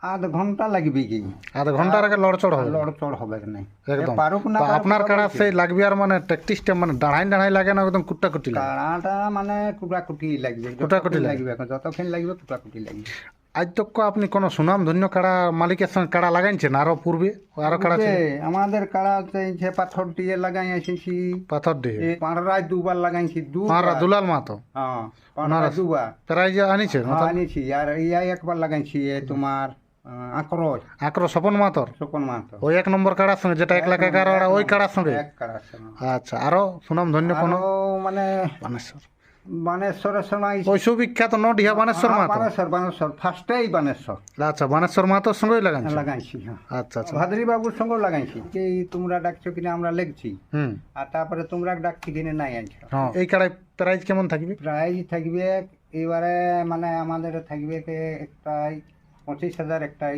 আধ ঘন্টা লাগবে কি, আধ ঘন্টার আগে লড়চড় হবে? লড়চড় হবে না একদম। পারুক না তো পারুক, আপনার ওটা কাড়া বলছি। সেই লাগবে আর মানে প্র্যাকটিসটা মানে দাঁড়াই দাঁড়াই লাগে না একদম কুটাকুটি লাগে? কাড়াটা মানে কুটাকুটি লাগবে, কুটাকুটি যতক্ষণ লাগবে। লাগবে, এখন যতক্ষণ লাগবে কুটাকুটি লাগবে। আজ তক আপনি কোনো সুনাম ধন্য কাড়া মালিকের সঙ্গে কাড়া লাগাইছেন আরো পূর্বে? আরো কাড়া ছিল? আমাদের কাড়া যে পাথর দিয়ে লাগাই এসেছি, পাথর দিয়ে পাঁড়ায় দুবার লাগাইছি, মারা দুলাল মাতো হ্যাঁ পাঁড়ায় দুবার প্রাইজ আনিছে? আনিছি। আর ইয়াই একবার লাগাইছি তোমার আক্রোশ আক্র স্বপন মাতর শোকন মাহাতো, ওই 1 নম্বর কাড়ার সঙ্গে যেটা 1,11,000 ওই কাড়ার সঙ্গে? এক কাড়ার সঙ্গে। আচ্ছা, আরো সুনাম ধন্য কোনো? আরো মানে বানেশ্বর, বানেশ্বরের সময় ওই সুবিখ্যাত নডিহা বানেশ্বর মাতো? বানেশ্বর ফার্স্টেই বানেশ্বর আচ্ছা, বানেশ্বর মাতোর সঙ্গেই লাগাইছে? লাগাইছি। হ্যাঁ, আচ্ছা আচ্ছা। ভাদ্রী বাবুর সঙ্গেও লাগাইছি, কি তোমরা ডাকছো কিনা আমরা লিখছি, হুম, আর তারপরে তোমরা ডাকছি কিনা নাই আনছো। হ্যাঁ। এই কাড়ায় প্রাইজ কেমন থাকবে? প্রাইজ থাকবে এবারে মানে আমাদের থাকবে একটাই 25,000, একটাই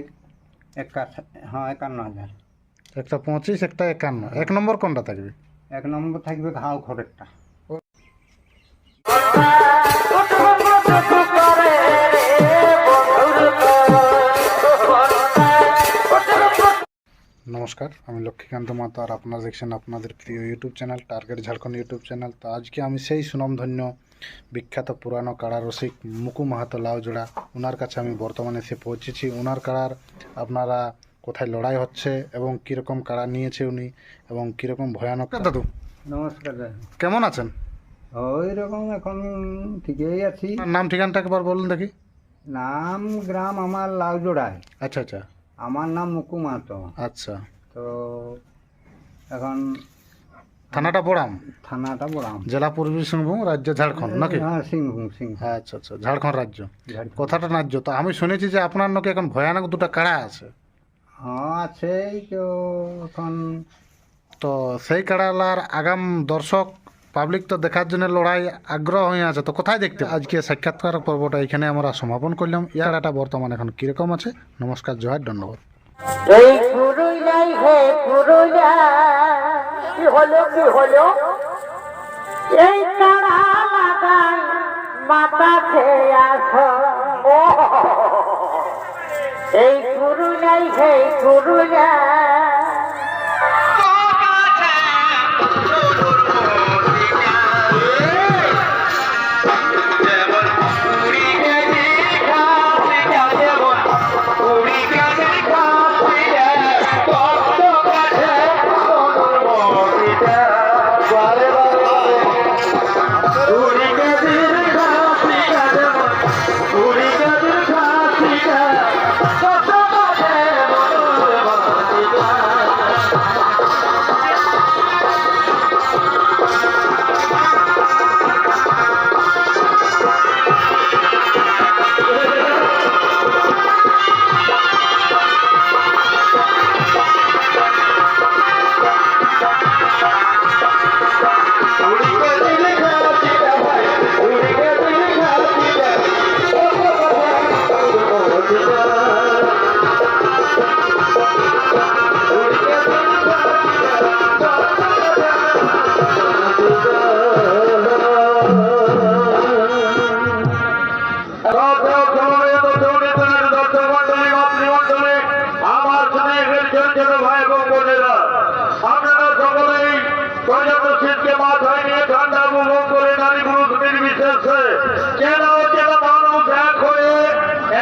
হ্যাঁ 51,000। একটা 25, একটা 51। 1 নম্বর কোনটা থাকবে? এক নম্বর থাকবে ঘাও খড়েরটা। নমস্কার, আমি লক্ষ্মীকান্ত মাতো, আর আপনারা দেখছেন আপনাদের প্রিয় YouTube channel target Jharkhand YouTube channel. তো আজকে আমি সেই সুনামধন্য বিখ্যাত পুরানো কাড়া রসিক মুকু মাহাতো লাউজোড়া, ওনার কাছে আমি বর্তমানে এসে পৌঁছেছি। ওনার কাড়ার আপনারা কোথায় লড়াই হচ্ছে এবং কীরকম কাড়া নিয়েছে উনি এবং কীরকম ভয়ানক। দাদু নমস্কার। কেমন আছেন? ওই রকম এখন ঠিকই আছি। আপনার নাম ঠিকানাটা একবার বলুন দেখি। নাম গ্রাম আমার লাউজোড়ায়, আচ্ছা আচ্ছা আমার নাম মুকু মাহাতো। আচ্ছা। তো এখন থানাটা বড়াম, থানাটা বড়াম, জেলা পূর্বী সিংভূম, রাজ্য ঝাড়খণ্ড নাকি? হ্যাঁ সিংভূম। আচ্ছা আচ্ছা, ঝাড়খণ্ড রাজ্য। ঝাড়খণ্ড। কথাটা ন্যায্য। তো আমি শুনেছি যে আপনার নাকি এখন ভয়ানক দুটো কাড়া আছে। হ্যাঁ আছে তো এখন। তো সেই কাড়ালার আগাম দর্শক পাবলিক তো দেখার জন্য লড়াই আগ্রহ হয়ে আছে। তো কোথায় দেখতে আজকে সাক্ষাৎকার পর্বটা এখানে আমরা সমাপন করলাম। ইয়ারাটা বর্তমান এখন কিরকম আছে? নমস্কার, জয়, ধন্যবাদ। এই পুরুলাই হে পুরুলা, কি হলো এই কাড়া লাগাই মাথা খেয়ে আসো। এই পুরুলাই হে পুরুলা, শীতকে মাথায় নিয়ে ঠান্ডা উপভোগ করে নারী পুরুষ নির্বিশেষে চেনা চেনা মানুষ এক হয়ে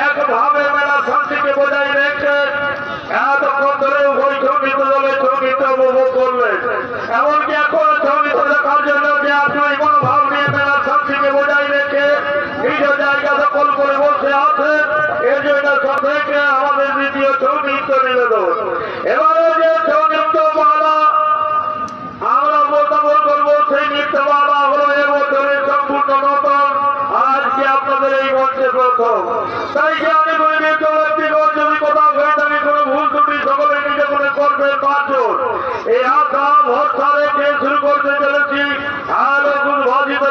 একভাবে মেলা শান্তিকে বজায় রেখে এতক্ষণ ধরে উভয় সঙ্গীত দলে সঙ্গীত উপভোগ করলেন। এমনকি এখন সঙ্গীত দেখার জন্য যে আপনি মনোভাব নিয়ে মেলা শান্তিকে বজায় রেখে নিজ জায়গা দখল করে বসে আছেন, এই জন্য সবাইকে আমাদের দ্বিতীয় সঙ্গীত নিবেদন। এবারে যে সঙ্গীত মালা আমরা মোতাবেক করবো, সেই নৃত্যমালা হলো এবছরের সম্পূর্ণ নতুন, আজকে আপনাদের এই মঞ্চে প্রথম। তাই যে আমি যদি কোথাও হয়ে থাকি কোনো ভুল ত্রুটি সকলে নিজে মনে করবেন। 5 জন এই আশা ভরসা রেখে শুরু করতে চলেছি আর ভাজিত